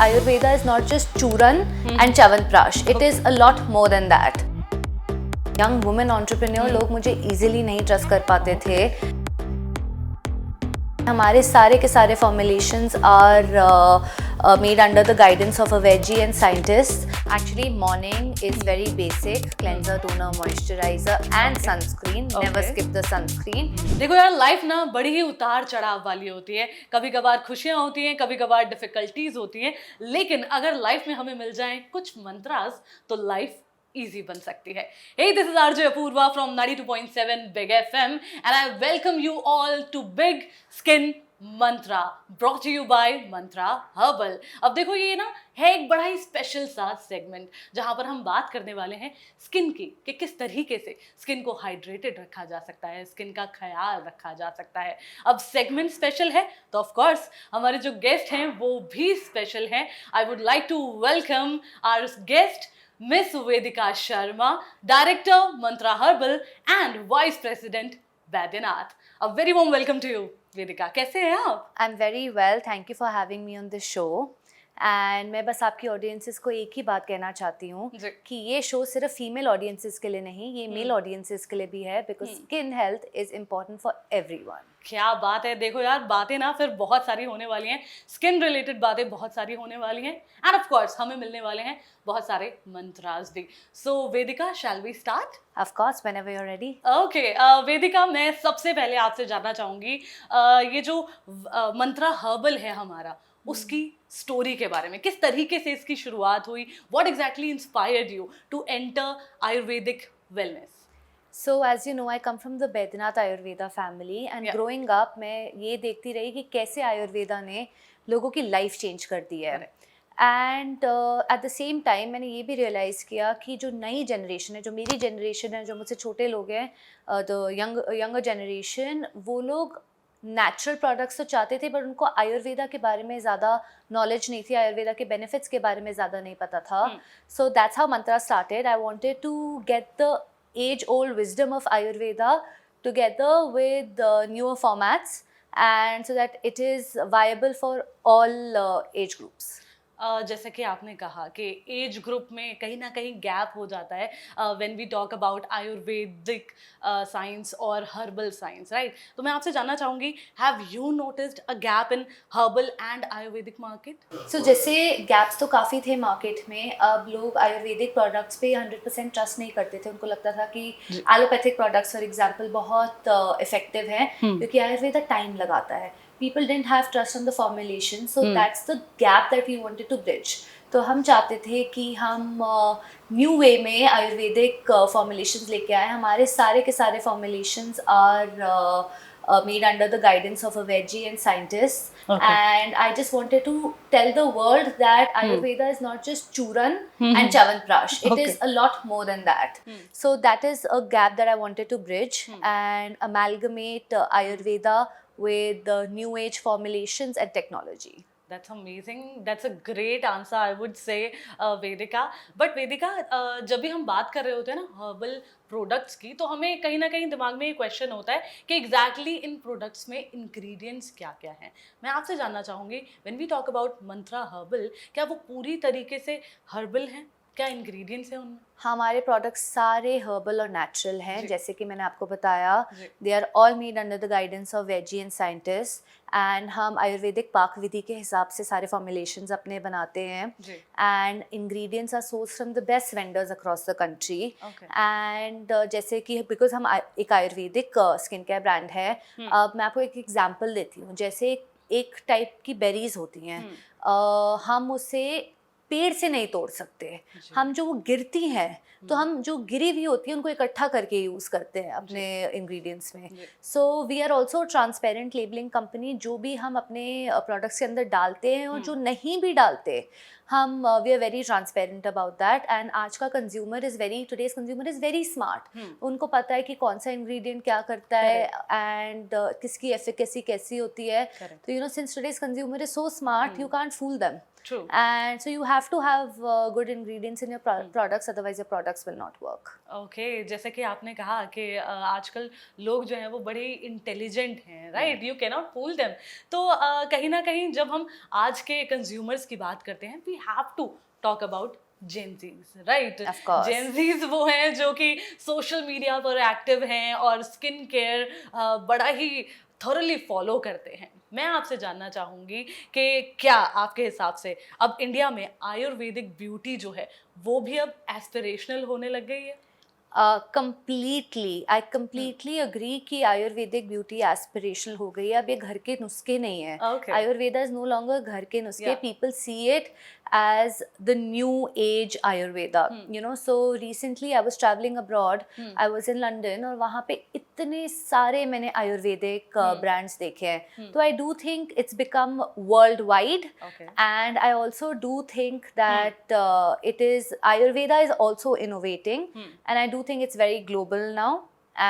Ayurveda is not just Churan and Chavanprash. It is a lot more than that. Young women entrepreneur लोग मुझे easily नहीं trust कर पाते थे. हमारे सारे के सारे formulations are made under the guidance of a veggie and scientist. Actually, morning is very basic: cleanser, toner, moisturizer, and sunscreen. Never skip the sunscreen. देखो यार, लाइफ ना बड़ी ही उतार चढ़ाव वाली होती है. कभी कभार खुशियां होती हैं, कभी कभार डिफिकल्टीज होती हैं, लेकिन अगर लाइफ में हमें मिल जाएं कुछ मंत्रास तो लाइफ easy बन सकती है. Hey, this is RJ Apurva from 92.7 Big FM and I welcome you all to Big Skin Mantra brought to you by Mantra Herbal. अब देखो ये ना है एक बड़ा ही स्पेशल सा सेगमेंट जहाँ पर हम बात करने वाले हैं स्किन की कि किस तरीके से स्किन को हाइड्रेटेड रखा जा सकता है, स्किन का ख्याल रखा जा सकता है. अब सेगमेंट स्पेशल है तो ऑफ कोर्स हमारे जो गेस्ट हैं वो भी स्पेशल हैं. I would like to welcome our guest Miss Vedika Sharma, Director, Mantra Herbal and Vice President, Baidyanath. A very warm welcome to you, Vedika. कैसे हैं आप? I'm very well. Thank you for having me on this show. And मैं बस आपकी audiences को एक ही बात कहना चाहती हूँ कि ये शो सिर्फ फीमेल ऑडियंसेस के लिए नहीं, ये मेल ऑडियंसेस के लिए भी है, because skin health is important for everyone. क्या बात है. देखो यार, बातें ना फिर बहुत सारी होने वाली हैं, स्किन रिलेटेड बातें बहुत सारी होने वाली हैं एंड ऑफ कोर्स हमें मिलने वाले हैं बहुत सारे मंत्रास भी. So Vedika, shall we start? Of course, whenever you are ready. Okay Vedika, मैं सबसे पहले आपसे जानना चाहूँगी ये जो मंत्रा हर्बल है हमारा, उसकी स्टोरी के बारे में. किस तरीके से इसकी शुरुआत हुई? What exactly inspired you to enter Ayurvedic wellness? So as you know, I come from the Baidyanath Ayurveda family and growing up मैं ये देखती रही कि कैसे आयुर्वेदा ने लोगों की लाइफ चेंज कर दी है. And at the same time मैंने ये भी रियलाइज़ किया कि जो नई जनरेशन है, जो मेरी जनरेशन है, जो मुझसे छोटे लोग हैं, द यंगर जनरेशन, वो लोग नेचुरल प्रोडक्ट्स तो चाहते थे पर उनको आयुर्वेदा के बारे में ज़्यादा नॉलेज नहीं थी, आयुर्वेदा के बेनिफिट्स के बारे में ज़्यादा नहीं पता था. So that's how Mantra started. I wanted to get the age-old wisdom of Ayurveda together with the newer formats, and so that it is viable for all age groups. जैसे कि आपने कहा कि एज ग्रुप में कहीं ना कहीं गैप हो जाता है when we talk about ayurvedic science और हर्बल साइंस, राइट? तो मैं आपसे जानना चाहूँगी, have you noticed a gap in herbal and ayurvedic market? So जैसे गैप्स तो काफ़ी थे मार्केट में. अब लोग आयुर्वेदिक प्रोडक्ट्स पे 100% ट्रस्ट नहीं करते थे. उनको लगता था कि एलोपैथिक प्रोडक्ट्स फॉर एग्जाम्पल बहुत इफेक्टिव हैं क्योंकि आयुर्वेदा टाइम लगाता है. People didn't have trust on the formulation, so that's the gap that we wanted to bridge. तो हम चाहते थे कि हम न्यू वे में आयुर्वेदिक फॉर्मुलेशंस लेके आए. हमारे सारे के सारे formulations are made under the guidance of a veggie and scientist. And I just wanted to tell the world that Ayurveda is not just Churan and Chavanprash. It is a lot more than that. So that is a gap that I wanted to bridge and amalgamate Ayurveda with the new age formulations and technology. That's amazing. That's a great answer, I would say, Vedika. But Vedika, जब भी हम बात कर रहे होते हैं ना herbal products की, तो हमें कहीं ना कहीं दिमाग में ये क्वेश्चन होता है कि एग्जैक्टली इन प्रोडक्ट्स में इंग्रेडिएंट्स क्या क्या हैं. मैं आपसे जानना चाहूँगी, when we talk about Mantra Herbal, क्या वो पूरी तरीके से हर्बल हैं? क्या इंग्रेडिएंट्स हैं उनमें? हमारे प्रोडक्ट्स सारे हर्बल और नेचुरल हैं. जैसे कि मैंने आपको बताया, they are all made under the guidance of वेजी एंड साइंटिस्ट. एंड हम आयुर्वेदिक पाक विधि के हिसाब से सारे फॉर्मुलेशंस अपने बनाते हैं. And ingredients are source from the best vendors across the country. And जैसे कि बिकॉज हम एक आयुर्वेदिक स्किन केयर ब्रांड है. अब मैं आपको एक एग्जाम्पल देती हूँ. जैसे एक टाइप की बेरीज होती हैं, हम उसे पेड़ से नहीं तोड़ सकते. हम जो वो गिरती हैं, तो हम जो गिरी हुई होती है उनको इकट्ठा करके यूज़ करते हैं अपने इंग्रेडिएंट्स में. So we are also transparent labelling company. जो भी हम अपने प्रोडक्ट्स के अंदर डालते हैं और जो नहीं भी डालते, हम we are very transparent about that. And आज का consumer is very, today's consumer is very smart. उनको पता है कि कौन सा इंग्रेडिएंट क्या करता है एंड किसकी एफिकेसी कैसी होती है. तो you know, since today's consumer is so smart, you can't fool them. True. And so you have to have good ingredients in your products, otherwise your products will not work. Okay जैसे कि आपने कहा कि आजकल लोग जो हैं वो बड़े इंटेलिजेंट हैं, right, you can not fool them. तो कहीं ना कहीं जब हम आज के कंज्यूमर्स की बात करते हैं, we have to talk about Gen Zs, right. Of course. Gen Zs वो हैं जो कि सोशल मीडिया पर एक्टिव हैं और स्किन केयर बड़ा ही थॉरली फॉलो करते हैं। मैं आपसे जानना चाहूँगी कि क्या आपके हिसाब से अब इंडिया में आयुर्वेदिक ब्यूटी जो है वो भी अब एस्पिरेशनल होने लग गई है? कंप्लीटली, आई कंप्लीटली अग्री कि आयुर्वेदिक ब्यूटी एस्पिरेशनल हो गई है। अब ये घर के नुस्खे नहीं है। Okay. Ayurveda is no longer घर के नुस्खे। Yeah. People see it as the new age Ayurveda. You know, so recently I was traveling abroad. I was in London और वहाँ पे इतने सारे मैंने आयुर्वेदिक brands देखे हैं। तो I do think it's become worldwide. Okay. And I also do think that it is Ayurveda is also innovating, and I do think it's very global now,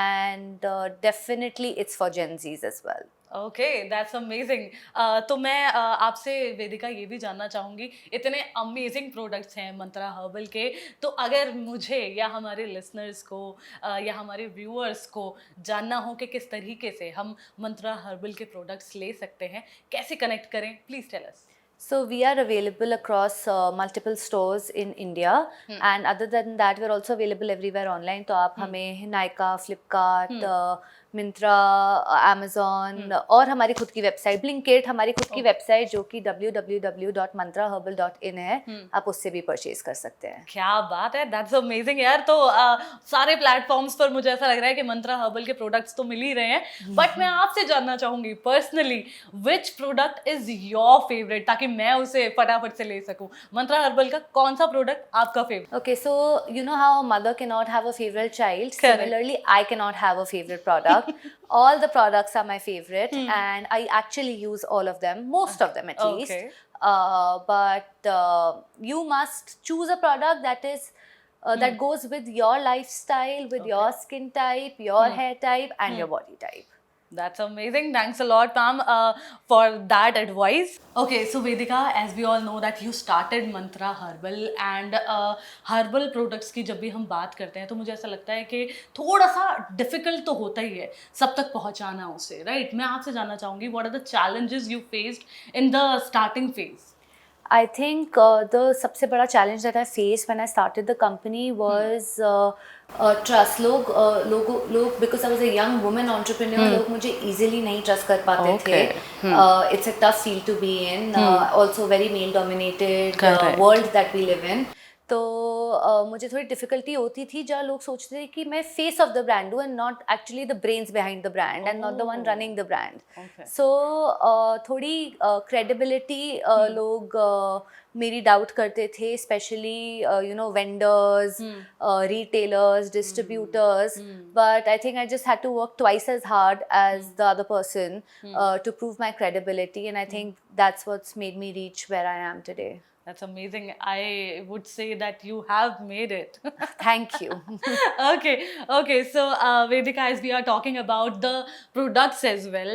and definitely it's for Gen Zs as well. Okay that's amazing. तो मैं आपसे वेदिका ये भी जानना चाहूँगी, इतने amazing products हैं मंत्रा herbal के, तो अगर मुझे या हमारे लिसनर्स को या हमारे व्यूअर्स को जानना हो कि किस तरीके से हम मंत्रा हर्बल के प्रोडक्ट्स ले सकते हैं, कैसे कनेक्ट करें, please tell us. So we are available across multiple stores in India, and other than that we're also available everywhere online. तो आप हमें Nykaa, Flipkart, Myntra, Amazon और हमारी खुद की वेबसाइट Blinkit, हमारी खुद की वेबसाइट जो कि www.mantraherbal.in है, आप उससे भी परचेज कर सकते हैं। क्या बात है, दैट्स अमेजिंग यार। तो सारे प्लेटफॉर्म्स पर मुझे ऐसा लग रहा है कि मंत्रा हर्बल के प्रोडक्ट्स तो मिल ही रहे हैं, बट मैं आपसे जानना चाहूंगी personally which product is your favourite, ताकि मैं उसे फटाफट से ले सकूं। मंत्रा हर्बल का कौन सा प्रोडक्ट आपका favourite? Okay, so you know how a mother cannot have a favorite child. Correct. Similarly, I cannot have a favorite product. All the products are my favorite, and I actually use all of them, most of them at least. Okay. But you must choose a product that is that goes with your lifestyle, with your skin type, your hair type, and your body type. That's amazing. Thanks a lot, Pam, for that advice. Okay, so Vedika, as we all know that you started Mantra Herbal, and herbal products की जब भी हम बात करते हैं तो मुझे ऐसा लगता है कि थोड़ा सा difficult तो होता ही है सब तक पहुंचाना उसे, right? मैं आपसे जानना चाहूँगी, what are the challenges you faced in the starting phase? I think the सबसे बड़ा challenge that I faced when I started the company was trust. लोग because I was a young woman entrepreneur, लोग मुझे easily नहीं trust कर पाते थे. It's a tough field to be in, also very male dominated world that we live in. तो मुझे थोड़ी डिफ़िकल्टी होती थी जहाँ लोग सोचते थे कि मैं फेस ऑफ द ब्रांड हूँ and not actually the brains behind the brand and not the one running the brand. So थोड़ी क्रेडिबिलिटी लोग मेरी डाउट करते थे, specially you know vendors, retailers, distributors, but I think I just had to work twice as hard as the other person to prove my credibility, and I think that's what's made me reach where I am today. That's amazing. I would say that you have made it. Thank you. Okay. So Vedika, as we are talking about the products as well,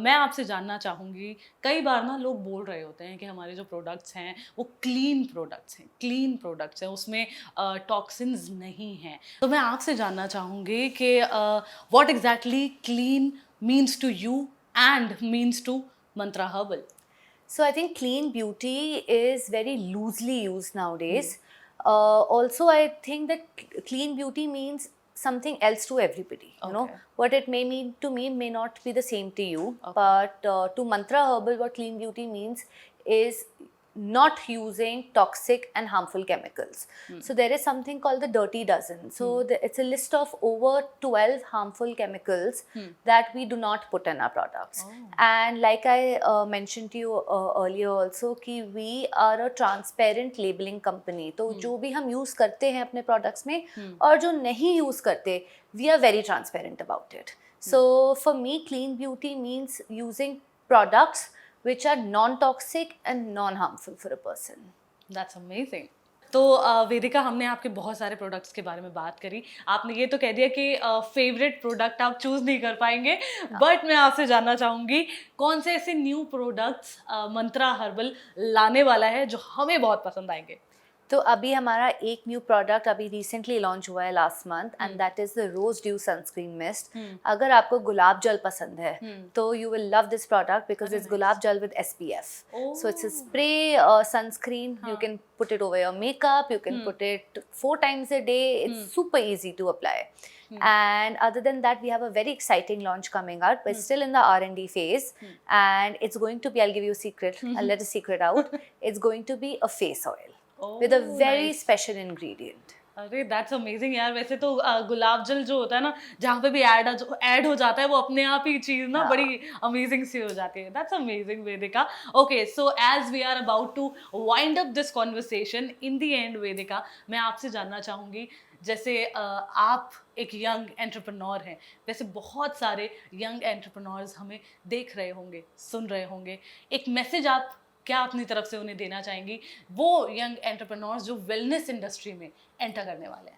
मैं आपसे जानना चाहूँगी, कई बार ना लोग बोल रहे होते हैं कि हमारे जो प्रोडक्ट्स हैं वो क्लीन प्रोडक्ट्स हैं, उसमें टॉक्सिन्स नहीं हैं। तो मैं आपसे जानना चाहूँगी कि what exactly clean means to you and means to Mantra Herbal? So I think clean beauty is very loosely used nowadays. Also, I think that clean beauty means something else to everybody. You know, what it may mean to me may not be the same to you. But to Mantra Herbal, what clean beauty means is not using toxic and harmful chemicals. So there is something called the dirty dozen. So it's a list of over 12 harmful chemicals that we do not put in our products. And like I mentioned to you earlier also कि we are a transparent labeling company. तो जो भी हम use करते हैं अपने products में और जो नहीं use करते, we are very transparent about it. So for me, clean beauty means using products which are non-toxic and non-harmful for a person. That's amazing. तो वेदिका, हमने आपके बहुत सारे प्रोडक्ट्स के बारे में बात करी। आपने ये तो कह दिया कि फेवरेट प्रोडक्ट आप चूज नहीं कर पाएंगे, बट मैं आपसे जानना चाहूंगी कौन से ऐसे न्यू प्रोडक्ट्स मंत्रा हर्बल लाने वाला है जो हमें बहुत पसंद आएंगे। तो अभी हमारा एक न्यू प्रोडक्ट अभी रिसेंटली लॉन्च हुआ है last month, and that is the rose dew sunscreen mist. अगर आपको गुलाब जल पसंद है तो you will love this product because it's गुलाब जल with SPF. So it's a spray sunscreen. You can put it over your makeup. You can put it 4 times a day. It's super easy to apply. And other than that, we have a very exciting launch coming out, but still in the R&D phase. And it's going to be, I'll give you a secret. I'll let a secret out. It's going to be a face oil with a very special ingredient. अरे that's amazing यार। वैसे तो गुलाब जल जो होता है ना, जहाँ पे भी ऐड हो जाता है वो अपने आप ही चीज ना बड़ी अमेजिंग सी हो जाती है। That's amazing Vedika. Okay, so as we are about to wind up this conversation, in the end Vedika, मैं आपसे जानना चाहूँगी, जैसे आप एक यंग एंटरप्रेन्योर हैं, वैसे बहुत सारे यंग एंटरप्रेन्योर्स हमें देख रहे होंगे, सुन रहे होंगे, एक मैसेज आप क्या अपनी तरफ से उन्हें देना चाहेंगी, वो यंग एंटरप्रेन्योर्स जो वेलनेस इंडस्ट्री में एंटर करने वाले हैं?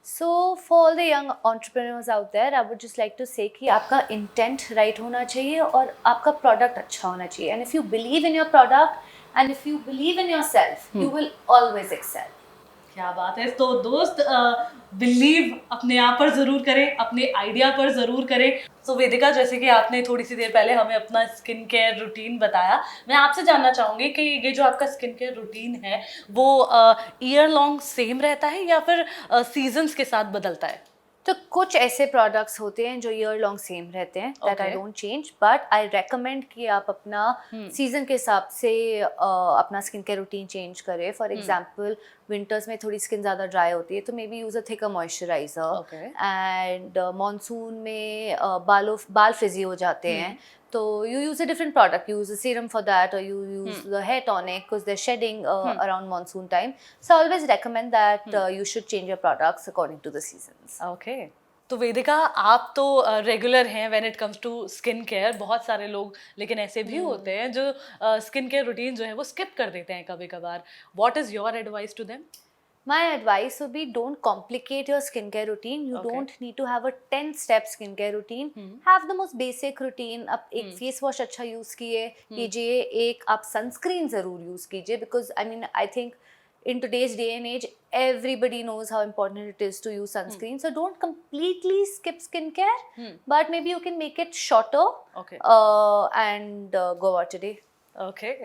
So for all the young entrepreneurs out there, I would just like to say कि आपका intent right होना चाहिए और आपका product अच्छा होना चाहिए. And if you believe in your product and if you believe in yourself, you will always excel. क्या बात है। तो दोस्त, बिलीव अपने आप पर ज़रूर करें, अपने आइडिया पर ज़रूर करें। सो वेदिका, जैसे कि आपने थोड़ी सी देर पहले हमें अपना स्किन केयर रूटीन बताया, मैं आपसे जानना चाहूँगी कि ये जो आपका स्किन केयर रूटीन है वो ईयर लॉन्ग सेम रहता है या फिर सीजन्स के साथ बदलता है? तो कुछ ऐसे प्रोडक्ट्स होते हैं जो ईयर लॉन्ग सेम रहते हैं, that I don't change, but I recommend कि आप अपना सीजन के हिसाब से अपना स्किन केयर रूटीन चेंज करें. फॉर एग्जांपल विंटर्स में थोड़ी स्किन ज़्यादा ड्राई होती है तो may be use a thicker moisturiser. And monsoon में बाल फ्रिजी हो जाते हैं तो you use a different product, you use a serum for that, or you use the hair tonic because they're shedding around monsoon time. So I always recommend that you should change your products according to the seasons. Okay. तो वेदिका, आप तो regular हैं when it comes to skin care. बहुत सारे लोग लेकिन ऐसे भी होते हैं जो स्किन केयर रूटीन जो है वो स्किप कर देते हैं कभी कभार। What is your advice to them? My advice would be, don't complicate your skincare routine. You don't need to have a 10-step skincare routine. Have the most basic routine. आप एक फेस वॉश अच्छा use कीजिए, एक आप sunscreen ज़रूर use कीजिए, because I mean I think in today's day and age everybody knows how important it is to use sunscreen. So don't completely skip skincare, but maybe you can make it shorter and go out today. Okay.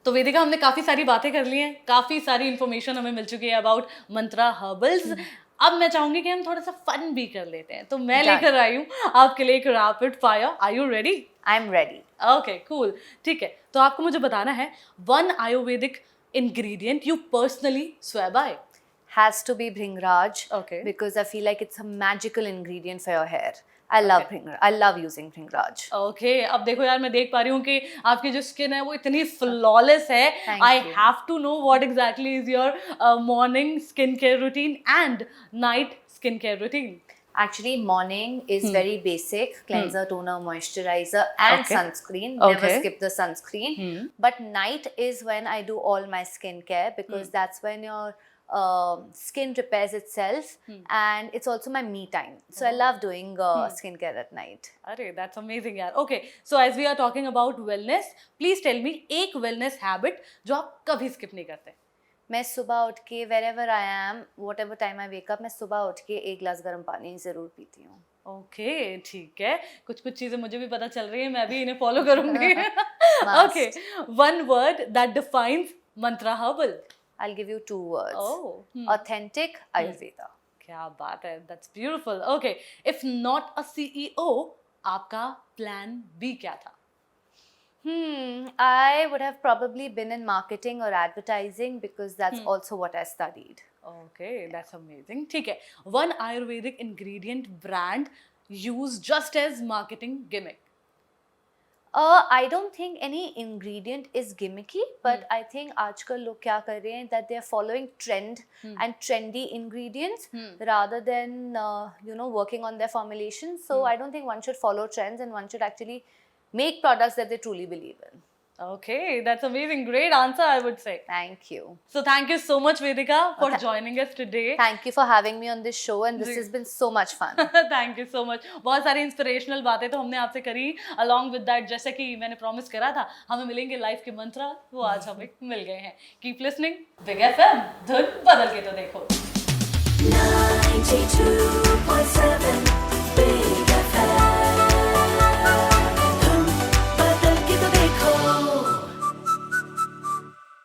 तो वेदिका, हमने काफ़ी सारी बातें कर ली हैं, काफ़ी सारी information हमें मिल चुकी है अबाउट मंत्रा हर्बल्स। अब मैं चाहूँगी कि हम थोड़ा सा फन भी कर लेते हैं, तो मैं लेकर आई हूँ आपके लिए एक rapid fire. Are you ready? I am ready. Okay, cool, ठीक है। तो आपको मुझे बताना है one Ayurvedic ingredient you personally swear by. Has to be Bhringraj. Okay. Because I feel like it's a magical ingredient for your hair. I love Bhringraj. I love using Bhringraj. Okay, अब देखो यार, मैं देख पा रही हूँ कि आपकी जो स्किन है वो इतनी फ्लॉलेस है। I have to know what exactly is your morning skincare routine and night skincare routine. Actually, morning is very basic: cleanser, toner, moisturizer, and sunscreen. Never skip the sunscreen. But night is when I do all my skincare, because that's when your skin repairs itself, and it's also my me time. So I love doing skincare at night. अरे that's amazing यार। Okay, so as we are talking about wellness, please tell me एक wellness habit जो आप कभी skip नहीं करते। मैं सुबह उठ के wherever I am, whatever time I wake up, मैं सुबह उठ के एक गिलास गर्म पानी ज़रूर पीती हूँ। ओके, ठीक है, कुछ कुछ चीज़ें मुझे भी पता चल रही है, मैं भी इन्हें फॉलो करूँगी। Okay, one word that defines Mantra herbal. I'll give you 2 words. Authentic Ayurveda. क्या बात है, that's beautiful. Okay, if not a CEO, आपका plan B क्या था? I would have probably been in marketing or advertising, because that's also what I studied. Okay, that's amazing. ठीक है, one Ayurvedic ingredient brand used just as marketing gimmick. I don't think any ingredient is gimmicky, but I think आजकल लोग क्या कर रहे हैं, that they are following trend and trendy ingredients rather than working on their formulation. So I don't think one should follow trends, and one should actually make products that they truly believe in. Okay, that's amazing. Great answer, I would say. Thank you. So thank you so much, Vedika, for Okay. joining us today. Thank you for having me on this show, and this ji. has been so much fun. Thank you so much. बहुत सारी inspirational बातें तो हमने आपसे करी. Along with that, जैसे कि मैंने प्रॉमिस करा था हमें मिलेंगे लाइफ के मंत्र, वो आज हमें मिल गए हैं. कीप लिसनिंग बिग एफएम, धुन बदल के तो देखो. 92.7